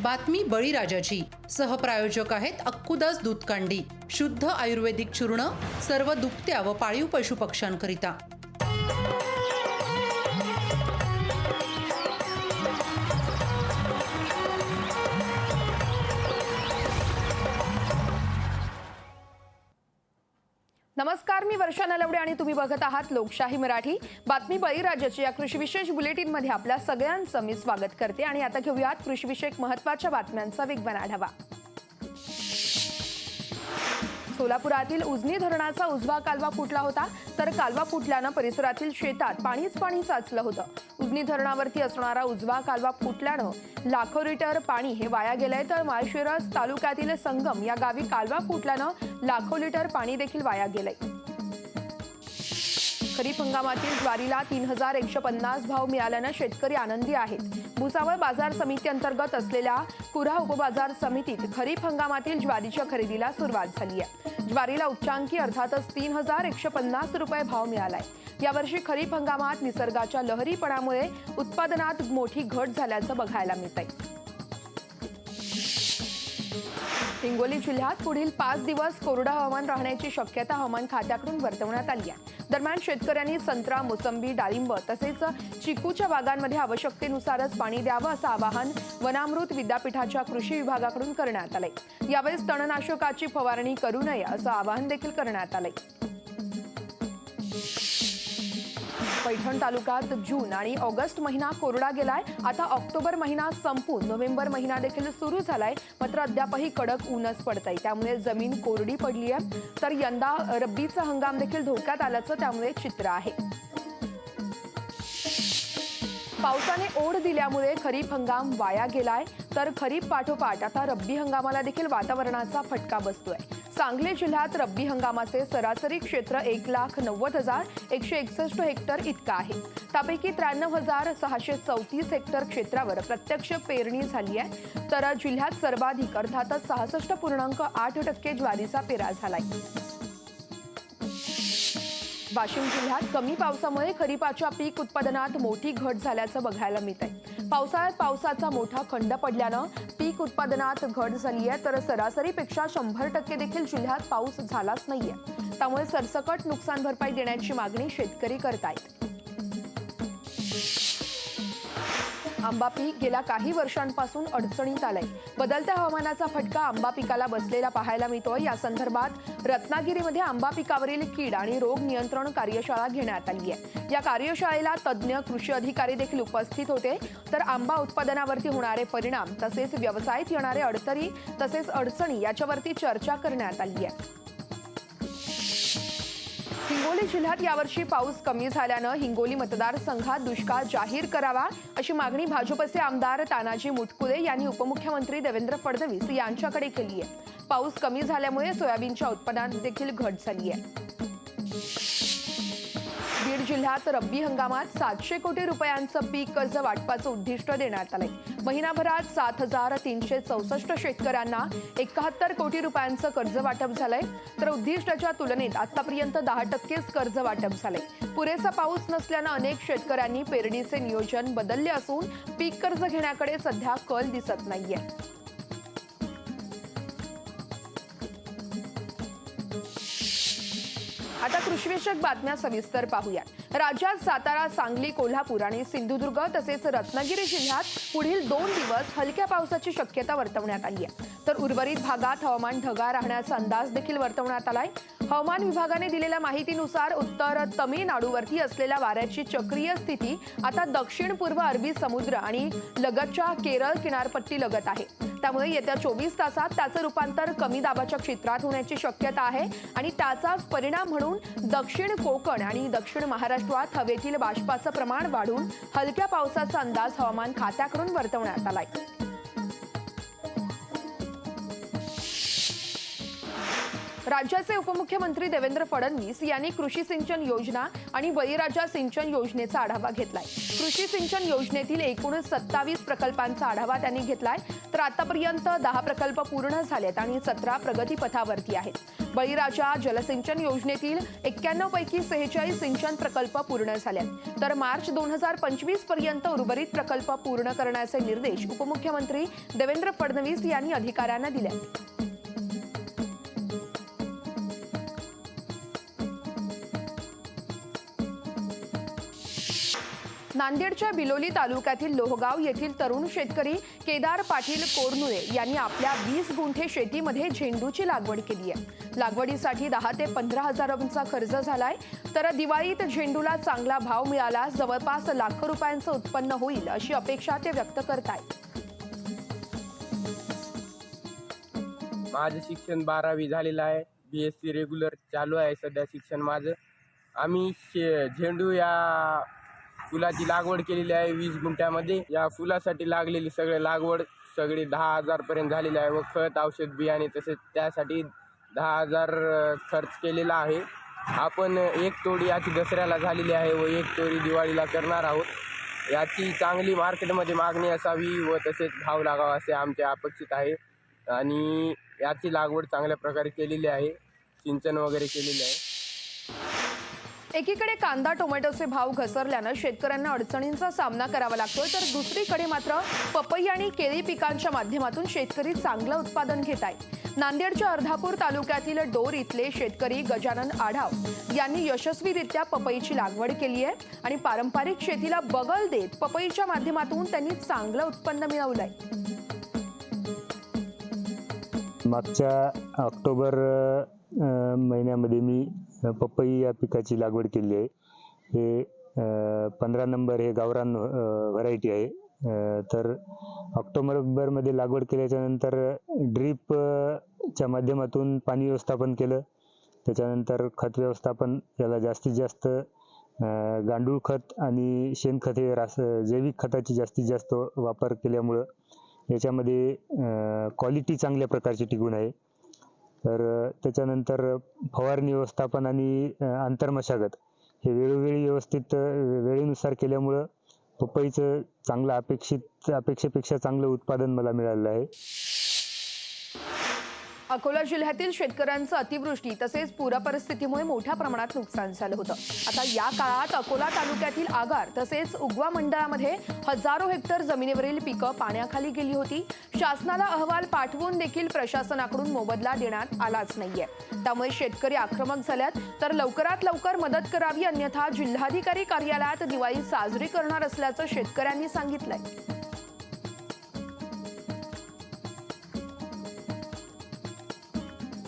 बातमी बळीराजाची. सहप्रायोजक आहेत अक्कुदास दूधकांडी. शुद्ध आयुर्वेदिक चूर्ण, सर्व दुभत्या व पाळीव पशुपक्ष्यांकरिता. नमस्कार, मी वर्षा नलवडे आणि तुम्ही बघत आहात लोकशाही मराठी. बातमी बळीराजाची या कृषी विशेष बुलेटिन मध्ये आपल्या सगळ्यांचं मी स्वागत करते. आणि आता घेऊयात कृषी विषयक महत्त्वाच्या बातम्यांचा वेगवान आढावा. सोलापुरातील उजनी धरणाचा उजवा कालवा फुटला होता, तर कालवा फुटल्यानं परिसरातील शेतात पाणीच पाणी साचलं होतं. उजनी धरणावरती असणारा उजवा कालवा फुटल्यानं लाखो लिटर पाणी हे वाया गेलंय, तर माळशिरस तालुक्यातील संगम या गावी कालवा फुटल्यानं लाखो लिटर पाणी देखील वाया गेलंय. खरीप हंगामातील ज्वारीला 3150 भाव मिळाल्यानं शेतकरी आनंदी आहेत. भुसावळ बाजार समिती अंतर्गत असलेल्या कुऱ्हा उपबाजार समितीत खरीप हंगामातील ज्वारीच्या खरेदीला सुरुवात झाली आहे. ज्वारीला उच्चांकी अर्थातच 3150 रुपये भाव मिळालाय. यावर्षी खरीप हंगामात निसर्गाच्या लहरीपणामुळे उत्पादनात मोठी घट झाल्याचं बघायला मिळतंय. हिंगोली जिल्ह्यात पुढील 5 दिवस कोरडं हवामान राहण्याची शक्यता हवामान खात्याकडून वर्तवण्यात आली आहे. दरम्यान शेतकऱ्यांनी संत्रा, मोसंबी, डाळिंब तसेच चिकूच्या बागांमध्ये आवश्यकतेनुसारच पाणी द्यावं असं आवाहन वनामृत विद्यापीठाच्या कृषी विभागाकडून करण्यात आलंय. यावेळेस तणनाशकाची फवारणी करू नये असं आवाहन देखील करण्यात आलंय. पैठण तालुक्यात जून आणि ऑगस्ट महिना कोरडा गेलाय. आता ऑक्टोबर महिना संपून नोव्हेंबर महिना देखील सुरू झालाय, मात्र अद्यापही कडक ऊनच पडतंय. त्यामुळे जमीन कोरडी पडली आहे. तर यंदा रब्बीचा हंगाम देखील धोक्यात आल्याचं त्यामुळे चित्र आहे. पावसाने ओढ दिल्यामुळे खरीप हंगाम वाया गेलाय, तर खरीप पाठोपाठ आता रब्बी हंगामाला देखील वातावरणाचा फटका बसतोय. सांगली जिल्ह्यात रब्बी हंगामाचे सरासरी क्षेत्र 1,90,161 हेक्टर इतका आहे. त्यापैकी 93,634 हेक्टर क्षेत्रावर प्रत्यक्ष पेरणी झाली आहे, तर जिल्ह्यात सर्वाधिक अर्थातच 66.8% ज्वारीचा पेरा झालाय. वाशिम जिल्ह्यात कमी पावसामुळे खरीपाच्या पीक उत्पादनात मोठी घट झाल्याचं बघायला मिळतंय. पावसाळ्यात पावसाचा मोठा खंड पडल्यानं पीक उत्पादनात घट झाली आहे, तर सरासरीपेक्षा 100% देखील जिल्ह्यात पाऊस झालाच नाहीये. त्यामुळे सरसकट नुकसान भरपाई देण्याची मागणी शेतकरी करतायत. आंबा पीक गेल्या काही वर्षांपासून अडचणीत आलंय. बदलत्या हवामानाचा फटका आंबा पिकाला बसलेला पाहायला मिळतोय. या संदर्भात रत्नागिरीमध्ये आंबा पिकावरील कीड आणि रोग नियंत्रण कार्यशाळा घेण्यात आली आहे. या कार्यशाळेला तज्ज्ञ कृषी अधिकारी देखील उपस्थित होते. तर आंबा उत्पादनावरती होणारे परिणाम तसेच व्यवसायात येणारे अडचणी तसेच अडचणी याच्यावरती चर्चा करण्यात आली आहे. हिंगोली जिल्ह्यात यावर्षी पाऊस कमी झाल्यानं हिंगोली मतदारसंघात दुष्काळ जाहीर करावा अशी मागणी भाजपचे आमदार तानाजी मुटकुळे यांनी उपमुख्यमंत्री देवेंद्र फडणवीस यांच्याकडे केली आहे. पाऊस कमी झाल्यामुळे सोयाबीनच्या उत्पादनात देखील घट झाली आहे. बीड जिल्ह्यात रब्बी हंगामात 700 कोटी रुपयांचं पीक कर्ज वाटपाचं उद्दिष्ट देण्यात आलंय. महिनाभरात 7,364 शेतकऱ्यांना 71 कोटी रुपयांचं कर्ज वाटप झालंय, तर उद्दिष्टाच्या तुलनेत आतापर्यंत 10%च कर्ज वाटप झालंय. पुरेसा पाऊस नसल्यानं अनेक शेतकऱ्यांनी पेरणीचे नियोजन बदलले असून पीक कर्ज घेण्याकडे सध्या कल दिसत नाहीये. आता कृषीविषयक बातम्या सविस्तर पाहूया. राज्यात सातारा, सांगली, कोल्हापूर आणि सिंधुदुर्ग तसेच रत्नागिरी जिल्ह्यात पुढील 2 दिवस हलक्या पावसाची शक्यता वर्तवण्यात आली आहे. तर उर्वरित भागात हवामान ढगाळ राहण्याचा अंदाज देखील वर्तवण्यात आलाय. हवामान विभागाने दिलेल्या माहितीनुसार उत्तर तमिळनाडूवरती असलेल्या वाऱ्याची चक्रीय स्थिती आता दक्षिण पूर्व अरबी समुद्र आणि लगतच्या केरळ किनारपट्टी लगत आहे. त्यामुळे येत्या 24 तासात त्याचं रूपांतर कमी दाबाच्या क्षेत्रात होण्याची शक्यता आहे आणि त्याचाच परिणाम म्हणून दक्षिण कोकण आणि दक्षिण महाराष्ट्रात हवेतील बाष्पाचं प्रमाण वाढून हलक्या पावसाचा अंदाज हवामान खात्याकडून वर्तवण्यात आलाय. राज्याचे उपमुख्यमंत्री देवेंद्र फडणवीस यांनी कृषी सिंचन योजना आणि बळीराजा सिंचन योजनेचा आढावा घेतलाय. कृषी सिंचन योजनेतील एकूण 27 प्रकल्पांचा आढावा त्यांनी घेतलाय. तर आतापर्यंत 10 प्रकल्प पूर्ण झालेत आणि 17 प्रगतीपथावरती आहेत. बळीराजा जलसिंचन योजनेतील 91 पैकी 46 सिंचन प्रकल्प पूर्ण झालेत. तर मार्च 2025 पर्यंत उर्वरित प्रकल्प पूर्ण करण्याचे निर्देश उपमुख्यमंत्री देवेंद्र फडणवीस यांनी अधिकाऱ्यांना दिले. नांदेडच्या बिलोली तालुक्यातील लोहगाव येथील तरुण शेतकरी केदार पाटील कोरनुळे यांनी आपल्या 20 गुंठे शेतीमध्ये झेंडूची लागवड केली आहे. लागवडीसाठी 10 ते 15 हजारांचा खर्च झालाय. तर दिवाळीत झेंडूला चांगला भाव मिळाला जवळपास लाखो रुपयांचं उत्पन्न होईल अशी अपेक्षा ते व्यक्त करतायत. माझं शिक्षण 12वी झालेलं आहे. BSc रेग्युलर चालू आहे सध्या शिक्षण माझं. आम्ही झेंडू या फुलाची लागवड केलेली आहे 20 गुंठ्यामध्ये. या फुलासाठी लागलेली लागवड सगळी 10,000 पर्यंत झालेली आहे व खत औषध बियाणे तसेच त्यासाठी 10,000 खर्च केलेला आहे. आपण एक तोडी याची दसऱ्याला झालेली आहे व एक तोडी दिवाळीला करणार आहोत. याची चांगली मार्केटमध्ये मागणी असावी व तसेच भाव लागावा असे आमचे अपेक्षित आहे आणि याची लागवड चांगल्या प्रकारे केलेली आहे. सिंचन वगैरे केलेले आहे. एकीकडे कांदा टोमॅटोचे भाव घसरल्यानं शेतकऱ्यांना अडचणींचा सामना करावा लागतोय, तर दुसरीकडे मात्र पपई आणि केळी पिकांच्या माध्यमातून शेतकरी चांगलं उत्पादन घेत आहेत. नांदेडच्या अर्धापूर तालुक्यातील डोर इथले शेतकरी गजानन आढाव यांनी यशस्वीरित्या पपईची लागवड केली आहे आणि पारंपरिक शेतीला बगल देत पपईच्या माध्यमातून त्यांनी चांगलं उत्पन्न मिळवलंय. मागच्या ऑक्टोबर महिन्यामध्ये मी पपई या पिकाची लागवड केली आहे. हे 15 नंबर हे गावरान व्हरायटी आहे. तर ऑक्टोबरमध्ये लागवड केल्याच्या नंतर ड्रीपच्या माध्यमातून पाणी व्यवस्थापन केलं. त्याच्यानंतर खत व्यवस्थापन, याला जास्तीत जास्त गांडूळ खत आणि शेणखत हे जैविक खताची जास्तीत जास्त वापर केल्यामुळं याच्यामध्ये क्वालिटी चांगल्या प्रकारची टिकून आहे. तर त्याच्यानंतर फवारणी व्यवस्थापन आणि आंतरमशागत हे वेळोवेळी व्यवस्थित वेळेनुसार केल्यामुळं पपईचं चांगलं अपेक्षेपेक्षा चांगलं उत्पादन मला मिळालं आहे. अकोला जिल्ह्यातील शेतकऱ्यांचं अतिवृष्टी तसेच पूरपरिस्थितीमुळे मोठ्या प्रमाणात नुकसान झालं होतं. आता या काळात अकोला तालुक्यातील आगार तसेच उगवा मंडळामध्ये हजारो हेक्टर जमिनीवरील पिकं पाण्याखाली गेली होती. शासनाला अहवाल पाठवून देखील प्रशासनाकडून मोबदला देण्यात आलाच नाहीये. त्यामुळे शेतकरी आक्रमक झाल्यात. तर लवकरात लवकर मदत करावी, अन्यथा जिल्हाधिकारी कार्यालयात दिवाळी साजरी करणार असल्याचं शेतकऱ्यांनी सांगितलंय.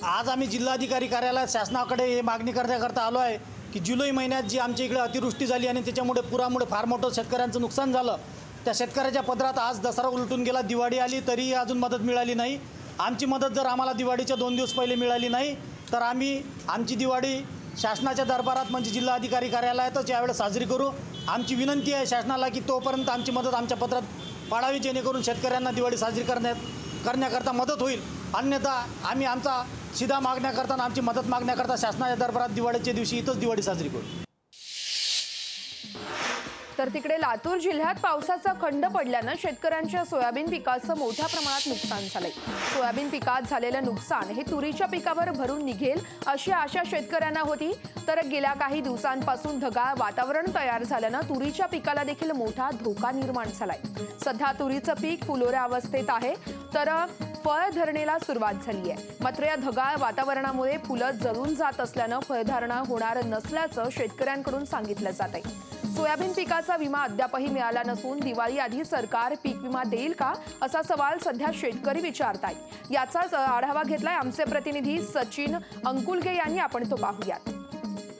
आज आम्ही जिल्हाधिकारी कार्यालयात शासनाकडे हे मागणी करण्याकरता आलो आहे की जुलै महिन्यात जी आमच्या इकडे अतिवृष्टी झाली आणि त्याच्यामुळे पुरामुळे फार मोठं शेतकऱ्यांचं नुकसान झालं. त्या शेतकऱ्याच्या पदरात आज दसरा उलटून गेला, दिवाळी आली तरीही अजून मदत मिळाली नाही. आमची मदत जर आम्हाला दिवाळीच्या 2 दिवस पहिले मिळाली नाही तर आम्ही आमची दिवाळी शासनाच्या दरबारात म्हणजे जिल्हाधिकारी कार्यालयातच यावेळेस साजरी करू. आमची विनंती आहे शासनाला की तोपर्यंत आमची मदत आमच्या पत्रात पाडावी, जेणेकरून शेतकऱ्यांना दिवाळी साजरी करण्याकरता मदत होईल. अन्यथा आम्ही आमचा सीधा मागण्याकरता आणि आमची मदत मागण्याकरता शासनाच्या दरबारात दिवाळीच्या दिवशी इथंच दिवाळी साजरी करू. तर तिकडे लातूर जिल्ह्यात पावसाचा खंड पडल्यानं शेतकऱ्यांच्या सोयाबीन पिकाचं मोठ्या प्रमाणात नुकसान झालंय. सोयाबीन पिकात झालेलं नुकसान हे तुरीच्या पिकावर भरून निघेल अशी आशा शेतकऱ्यांना होती. तर गेल्या काही दिवसांपासून ढगाळ वातावरण तयार झाल्यानं तुरीच्या पिकाला देखील मोठा धोका निर्माण झालाय. सध्या तुरीचं पीक फुलोऱ्या अवस्थेत आहे, तर फळधरणेला सुरुवात झाली आहे. मात्र या ढगाळ वातावरणामुळे फुलं जळून जात असल्यानं फळधारणा होणार नसल्याचं शेतकऱ्यांकडून सांगितलं जात आहे. सोयाबीन पिकाचा विमा अद्यापही मिळाला नसून दिवाळी आधी सरकार पीक विमा देईल का असा सवाल सध्या शेतकरी विचारतायत. याचाच आढावा घेतलाय आमचे प्रतिनिधी सचिन अंकुलगे यांनी. आपण तो पाहूयात.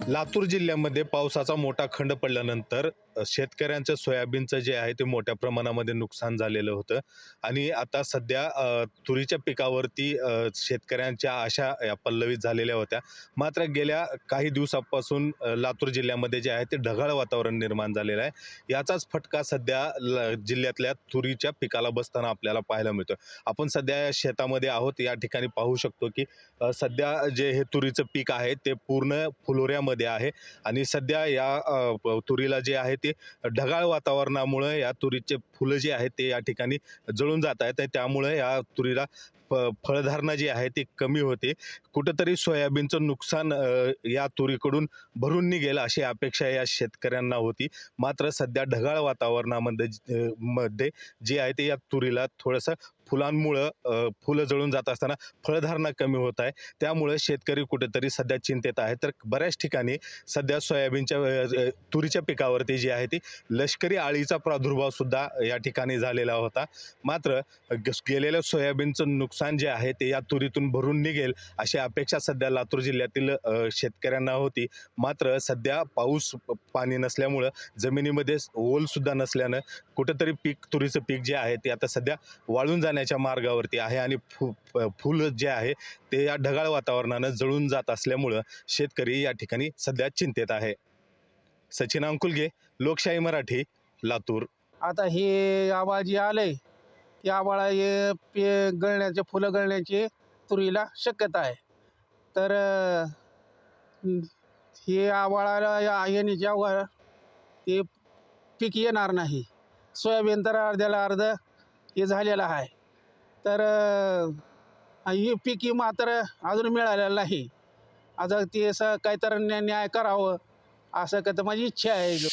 लातूर जिल्ह्यामध्ये पावसाचा मोठा खंड पडल्यानंतर शेतकऱ्यांचं सोयाबीनचं जे आहे ते मोठ्या प्रमाणामध्ये नुकसान झालेलं होतं आणि आता सध्या तुरीच्या पिकावरती शेतकऱ्यांच्या आशा या पल्लवित झालेल्या होत्या. मात्र गेल्या काही दिवसापासून लातूर जिल्ह्यामध्ये जे आहे ते ढगाळ वातावरण निर्माण झालेलं आहे. याचाच फटका सध्या जिल्ह्यातल्या तुरीच्या पिकाला बसताना आपल्याला पाहायला मिळतो. आपण सध्या या शेतामध्ये आहोत. या ठिकाणी पाहू शकतो की सध्या जे हे तुरीचं पीक आहे ते पूर्ण फुलोऱ्यामध्ये आहे आणि सध्या या तुरीला जे आहे ते ढगाळ वातावरणामुळे या तुरीचे फुलं जे आहेत ते या ठिकाणी जळून जात आहेत. त्यामुळे या तुरीला फळधारणा जी आहे ती कमी होते. कुठंतरी सोयाबीनचं नुकसान या तुरीकडून भरून निघेल अशी अपेक्षा या शेतकऱ्यांना होती. मात्र सध्या ढगाळ वातावरणामध्ये मध्ये जे आहे ते या तुरीला थोडंसं फुलांमुळं फुलं जळून जात असताना फळधारणा कमी होत आहे. त्यामुळे शेतकरी कुठेतरी सध्या चिंतेत आहे. तर बऱ्याच ठिकाणी सध्या सोयाबीनच्या तुरीच्या पिकावरती जी आहे ती लष्करी अळीचा प्रादुर्भाव सुद्धा या ठिकाणी झालेला होता. मात्र गेलेल्या सोयाबीनचं नुकसान जे आहे ते या तुरीतून भरून निघेल अशी अपेक्षा सध्या लातूर जिल्ह्यातील शेतकऱ्यांना होती. मात्र सध्या पाऊस पाणी नसल्यामुळं जमिनीमध्ये ओल सुद्धा नसल्यानं कुठंतरी तुरीचं पीक जे आहे ते आता सध्या वाळून जाण्याच्या मार्गावरती आहे आणि फुल जे आहे ते या ढगाळ वातावरणानं जळून जात असल्यामुळं शेतकरी या ठिकाणी सध्या चिंतेत आहे. सचिन अंकुलगे, लोकशाही मराठी, लातूर. आता हे आबाळ जे आलंय ते आबाळा हे गळण्याचे फुलं गळण्याची तुरीला शक्यता आहे. तर हे आबाळाला येण्याच्या वर ते पीक येणार नाही. सोयाबीन तर अर्ध्याला अर्ध हे झालेलं आहे. तर हे पीक मात्र अजून मिळालेलं नाही. आता ते असं काहीतरी न्याय करावं असं का तर माझी इच्छा आहे.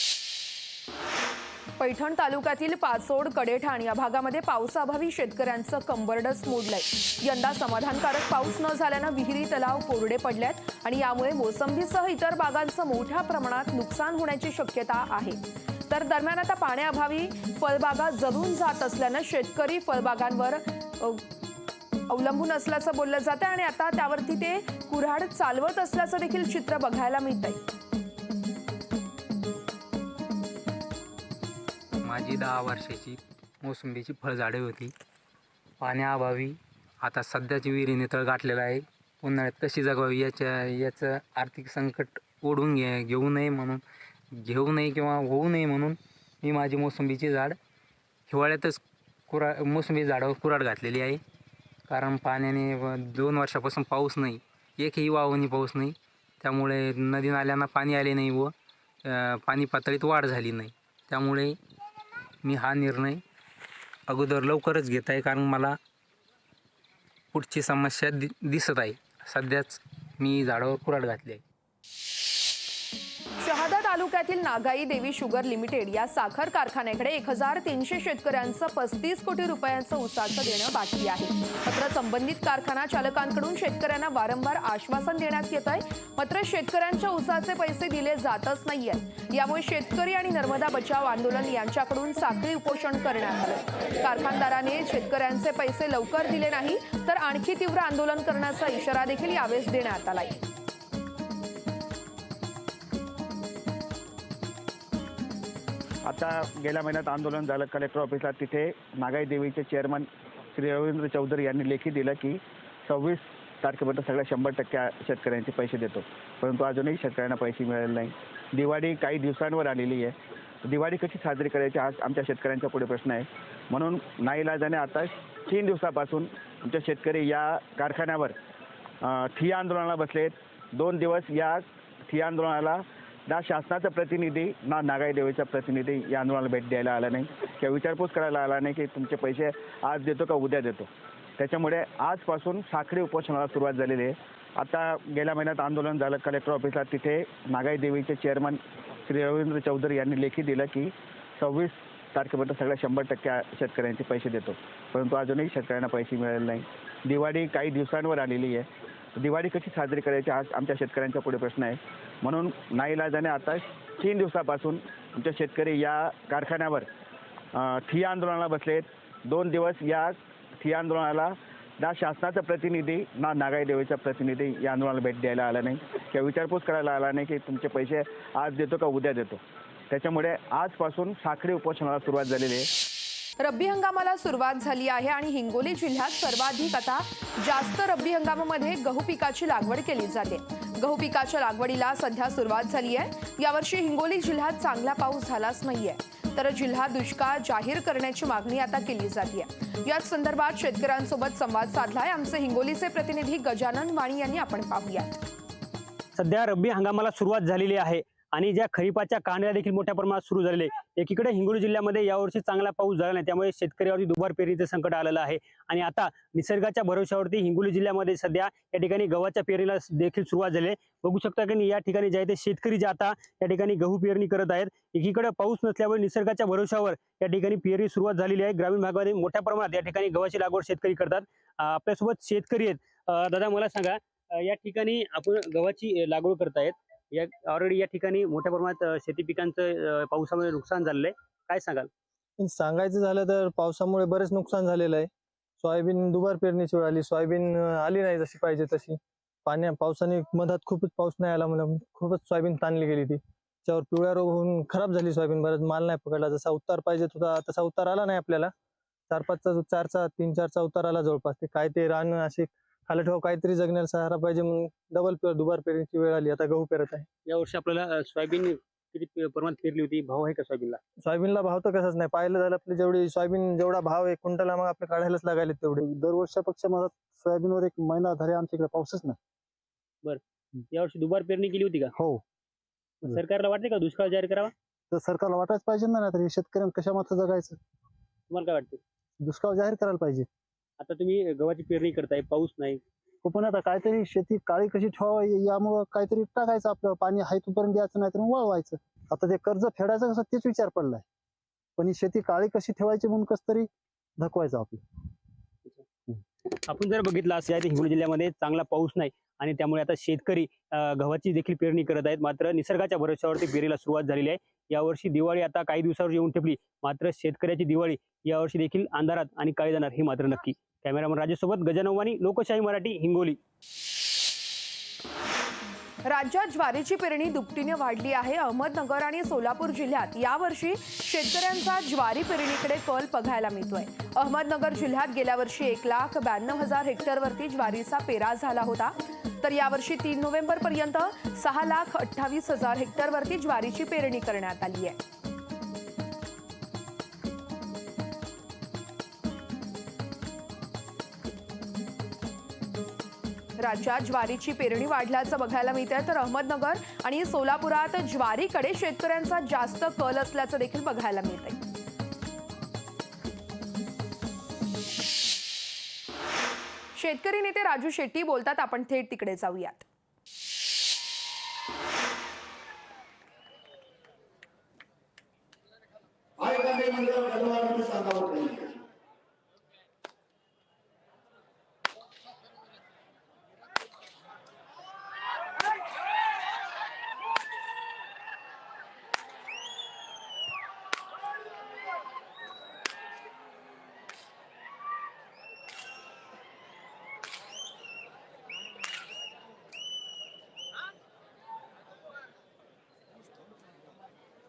पैठण तालुक्यातील पाचोड कडेठाण या भागामध्ये पावसाअभावी शेतकऱ्यांचं कंबरडच मोडलंय. यंदा समाधानकारक पाऊस न झाल्यानं विहिरी तलाव कोरडे पडल्यात आणि यामुळे मोसंबीसह इतर बागांचं मोठ्या प्रमाणात नुकसान होण्याची शक्यता आहे. तर दरम्यान आता पाण्याअभावी फळबागा जळून जात असल्यानं शेतकरी फळबागांवर अवलंबून असल्याचं बोललं जातं आणि आता त्यावरती ते कुऱ्हाड चालवत असल्याचं देखील चित्र बघायला मिळतंय. माझी 10 वर्षाची मोसंबीची फळझाडे होती. पाण्याअभावी आता सध्याची विहिरीने तळ गाठलेला आहे. उन्हाळ्यात कशी जगावी याचं आर्थिक संकट ओढून घेऊ नये किंवा होऊ नये म्हणून मी माझी मोसंबीची झाड हिवाळ्यातच मोसंबी झाडावर कुऱ्हाड घातलेली आहे. कारण पाण्याने 2 वर्षापासून पाऊस नाही, एकही वावणी पाऊस नाही. त्यामुळे नदी नाल्यांना पाणी आले नाही व पाणी पातळीत वाढ झाली नाही. त्यामुळे मी हा निर्णय अगोदर लवकरच घेत आहे, कारण मला पुढची समस्या दिसत आहे. सध्याच मी झाडावर कुऱ्हाड घातली आहे. शहादा तालुक्यातील नागाई देवी शुगर लिमिटेड या साखर कारखान्याकडे 1300 शेतकऱ्यांचं 35 कोटी रुपयांचं उसाचं देणं बाकी आहे. मात्र संबंधित कारखाना चालकांकडून शेतकऱ्यांना वारंवार आश्वासन देण्यात येत आहे. मात्र शेतकऱ्यांच्या उसाचे पैसे दिले जातच नाहीये. यामुळे शेतकरी आणि नर्मदा बचाव आंदोलन यांच्याकडून साखळी उपोषण करण्यात आलं. कारखानदाराने शेतकऱ्यांचे पैसे लवकर दिले नाही तर आणखी तीव्र आंदोलन करण्याचा इशारा देखील यावेळेस देण्यात आलाय. आता गेल्या महिन्यात आंदोलन झालं कलेक्टर ऑफिसला. तिथे नागाई देवीचे चेअरमन श्री रवींद्र चौधरी यांनी लेखी दिलं की 26 तारखेपर्यंत सगळ्या 100% शेतकऱ्यांचे पैसे देतो. परंतु अजूनही शेतकऱ्यांना पैसे मिळाले नाही. दिवाळी काही दिवसांवर आलेली आहे. दिवाळी कशी साजरी करायची आज आमच्या शेतकऱ्यांच्या पुढे प्रश्न आहे. म्हणून नाईलाजाने आता 3 दिवसापासून आमचे शेतकरी या कारखान्यावर ठिय्या आंदोलनाला बसलेत. 2 दिवस या ठिय्या आंदोलनाला ना शासनाचा प्रतिनिधी ना नागाई देवीचा प्रतिनिधी या आंदोलनाला भेट द्यायला आला नाही किंवा विचारपूस करायला आला नाही की तुमचे पैसे आज देतो का उद्या देतो. त्याच्यामुळे आजपासून साखळी उपोषणाला सुरुवात झालेली आहे. आता गेल्या महिन्यात आंदोलन झालं कलेक्टर ऑफिसला. तिथे नागाई देवीचे चेअरमन श्री रवींद्र चौधरी यांनी लेखी दिलं की 26 तारखेपर्यंत सगळ्या 100% शेतकऱ्यांचे पैसे देतो. परंतु अजूनही शेतकऱ्यांना पैसे मिळाले नाही. दिवाळी काही दिवसांवर आलेली आहे. दिवाळी कशी साजरी करायची आज आमच्या शेतकऱ्यांच्या पुढे प्रश्न आहे. म्हणून नाईलाजाने आता 3 दिवसापासून आमचे शेतकरी या कारखान्यावर ठिय्या आंदोलनाला बसलेत. 2 दिवस या ठिय्या आंदोलनाला ना शासनाचा प्रतिनिधी ना नागाई देवीचा प्रतिनिधी या आंदोलनाला भेट द्यायला आला नाही किंवा विचारपूस करायला आला नाही की तुमचे पैसे आज देतो का उद्या देतो. त्याच्यामुळे आजपासून साखळी उपोषणाला सुरुवात झालेली आहे. रब्बी हंगामाला सुरुवात झाली आहे आणि हिंगोली जिल्ह्यात सर्वाधिक आता जास्त रब्बी हंगामामध्ये गहू पिकाची लागवड केली जाते. गहू पिकाच्या लागवडीला सध्या सुरुवात झाली आहे. यावर्षी हिंगोली जिल्ह्यात चांगला पाऊस झालाच नाहीये, तर जिल्हा दुष्काळ जाहीर करण्याची मागणी आता केली जाते. याच संदर्भात शेतकऱ्यांसोबत संवाद साधलाय आमचे हिंगोलीचे प्रतिनिधी गजानन वाणी यांनी. आपण पाहूया. सध्या रब्बी हंगामाला सुरुवात झालेली आहे आणि ज्या खरीपाच्या कांड्या देखील मोठ्या प्रमाणात सुरू झालेले. एकीकडे हिंगोली जिल्ह्यामध्ये यावर्षी चांगला पाऊस झाला नाही, त्यामुळे शेतकऱ्यावरती दुबार पेरणीचं संकट आलेलं आहे. आणि आता निसर्गाच्या भरोश्यावरती हिंगोली जिल्ह्यामध्ये सध्या या ठिकाणी गव्हाच्या पेरणीला देखील सुरुवात झाली आहे. बघू शकता की या ठिकाणी जे आहे ते शेतकरी जे आता या ठिकाणी गहू पेरणी करत आहेत. एकीकडे पाऊस नसल्यामुळे निसर्गाच्या भरोश्यावर या ठिकाणी पेरणी सुरुवात झालेली आहे. ग्रामीण भागामध्ये मोठ्या प्रमाणात या ठिकाणी गव्हाची लागवड शेतकरी करतात. आपल्यासोबत शेतकरी आहेत. दादा मला सांगा, या ठिकाणी आपण गव्हाची लागवड करतायत, या ऑलरेडी या ठिकाणी मोठ्या प्रमाणात शेती पिकांचं पावसामुळे नुकसान झालेलं आहे, काय सांगाल? सांगायचं झालं तर पावसामुळे बरेच नुकसान झालेलं आहे. सोयाबीन दुबार पेरणीची वेळ आली, सोयाबीन आली नाही जशी पाहिजे तशी. पावसाने मधात खूपच पाऊस नाही आला, म्हणून खूपच सोयाबीन ताणली गेली. ती त्याच्यावर पिवळा रोग होऊन खराब झाली सोयाबीन. बरंच माल नाही पकडला, जसा उतार पाहिजे होता तसा उतार आला नाही आपल्याला. 4-4चा उतार आला जवळपास. ते काय ते रान असे खाली ठेवा, काहीतरी जगण्याला सहारा पाहिजे म्हणून दुबार पेरणीची वेळ आली. आता गहू पेरत आहे. या वर्षी आपल्याला सोयाबीन किती प्रमाणात पेरली होती? भाव आहे का सोयाबीनला? सोयाबीनला भाव तर कसाच नाही. पाहिलं झालं आपली जेवढी सोयाबीन जेवढा भाव आहे क्विंटलला, मग आपले काढायलाच लागायले तेवढे. दरवर्षापेक्षा मला सोयाबीनवर एक महिना धरे आमच्या इकडे पाऊसच नाही. यावर्षी दुबार पेरणी केली होती का? हो. सरकारला वाटते का दुष्काळ जाहीर करावा? तर सरकारला वाटायच पाहिजे ना, तर शेतकऱ्यांना कशा मात्र जगायचं. तुम्हाला काय वाटतं? दुष्काळ जाहीर करायला पाहिजे. आता तुम्ही गव्हाची पेरणी करताय, पाऊस नाही, पण आता काहीतरी शेती काळी कशी ठेवावी यामुळं काहीतरी टाकायचं. आपलं पाणी आहे तोपर्यंत द्यायचं, नाही तर वळवायचं. आता ते कर्ज फेडायचं कसं तेच विचार पडलाय. पण ही शेती काळी कशी ठेवायची म्हणून कसं तरी धकवायचं आपलं. आपण जर बघितलं असं आहे, हिंगोली जिल्ह्यामध्ये चांगला पाऊस नाही आणि त्यामुळे आता शेतकरी गव्हाची देखील पेरणी करत आहेत. मात्र निसर्गाच्या भरोश्यावरती पेरणीला सुरुवात झालेली आहे. यावर्षी दिवाळी आता काही दिवसावर येऊन ठेपली, मात्र शेतकऱ्याची दिवाळी यावर्षी देखील अंधारात आणि काळी जाणार हे मात्र नक्की. कॅमेरामन राजेशसोबत गजानन वाणी, लोकशाही मराठी, हिंगोली. राज्यात ज्वारीची पेरणी दुपटीने वाढली आहे. अहमदनगर आणि सोलापूर जिल्ह्यात यावर्षी शेतकऱ्यांचा ज्वारी पेरणीकडे कल बघायला मिळतोय. अहमदनगर जिल्ह्यात गेल्या वर्षी 1,92,000 हेक्टरवरती ज्वारीचा पेरा झाला होता, तर यावर्षी 3 नोव्हेंबरपर्यंत 6,28,000 हेक्टरवरती ज्वारीची पेरणी करण्यात आली आहे. राज्यात ज्वारीची पेरणी वाढल्याचं बघायला मिळतंय, तर अहमदनगर आणि सोलापुरात ज्वारीकडे शेतकऱ्यांचा जास्त कल असल्याचं देखील बघायला मिळतंय. शेतकरी नेते राजू शेट्टी बोलतात, आपण थेट तिकडे जाऊयात.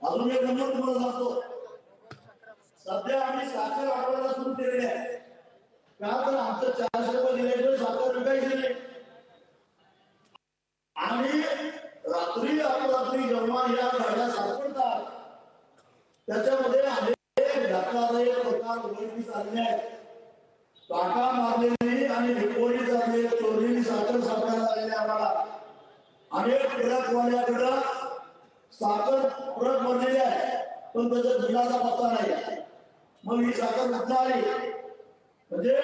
अजून एक नंबर तुम्हाला सांगतो, सध्या आम्ही साखर वाढवायला सुरू केलेले आहे. का तर आमचं 400 रुपये दिल्याशिवाय साखर विकायची नाही. आणि रात्री अपरात्री जेव्हा या गाड्या सापडतात त्याच्यामध्ये अनेक धक्कादायक प्रकार उघडकीस आलेले आहेत. टाका मारलेली आणि विकोरी चाललेली चोरीची साखर सापडायला लागलेली आम्हाला. अनेक ट्रकवाल्याकडं साखर ट्रक भरलेली आहे, पण त्याच्या बिलाचा पत्ता नाही. मग ही साखर कुठं आली? म्हणजे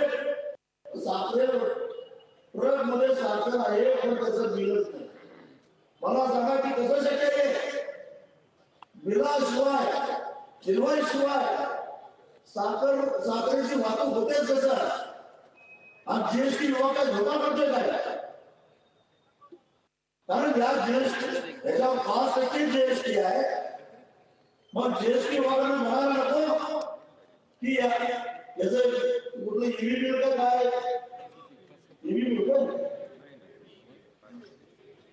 साखर ट्रक मध्ये साखर आहे, पण त्याचं बिलच नाही. मला सांगा की कसं शक्य आहे? बिलाशिवाय शिवाय साखरेची वाहतूक होतेच कसं? आणि जीएसटी विभाग काय धोका करतोय काय? कारण या जीएसटी याच्यावर 5% जीएसटी आहे. मग जीएसटी विभागाने म्हणायला नको की याचं कुठलं ईव्ही मिळतं काय? ईव्ही मिळतं,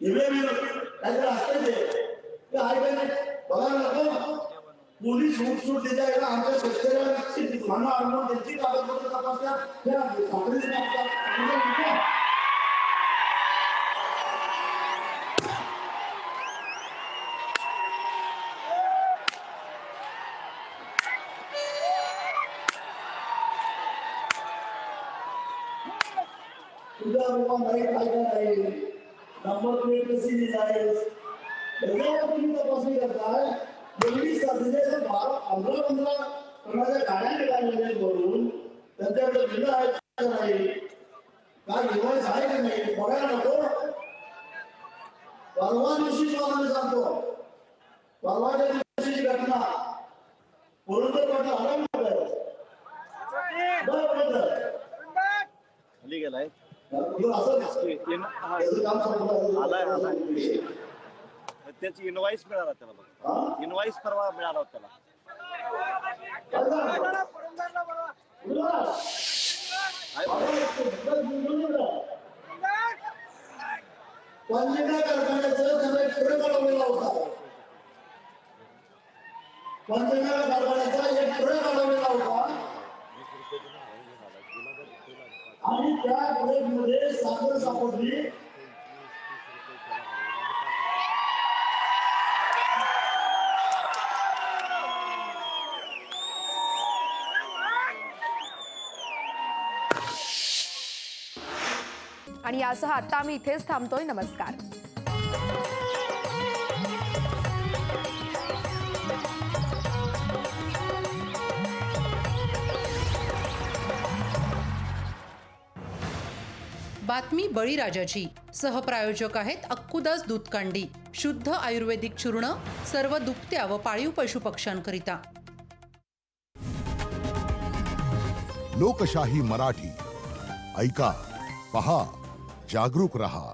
ईव्ही मिळतं काहीतरी असतं ते ऐकायचं बघायला नको. पोलीस सूट त्याच्या आमच्या शेतकऱ्यांची दुकानं आणून त्यांची कागदपत्र तपासतात. साखरेची मागतात. तुझ्या रूपा नाही काय नाही, नंबर प्लेट कशी दिसायस, त्याच्यावर तुम्ही तपासणी करताय. पोलीस खात्याने 15 प्रकारच्या गाड्या निघालेल्या वरून त्यांच्याकडे बिल आहे का नाही, काय इन्व्हॉइस आहे का नाही बघायला नको. परवा दिवशी तुम्हाला सांगतो, परवाच्या दिवशीची घटना पुरंदर पाटील आला गेलाय त्याची इनवाईस मिळाला त्याला बघ, इनवाईस परवा मिळाला होता त्याला. पंचगंगा कारखान्याचं त्यांना एक पुढे काढवलेला होता. पंचगंगा कारखान्याचा एक पुढे काढवलेला होता आणि त्या पुढे साखर सापडली. आणि यासह आता आम्ही इथेच थांबतोय. नमस्कार. बातमी बळीराजाची. सहप्रायोजक आहेत अक्कुदास दूधकांडी. शुद्ध आयुर्वेदिक चूर्ण, सर्व दुभत्या व पाळीव पशुपक्ष्यांकरिता. लोकशाही मराठी ऐका, पहा, जागरूक रहा.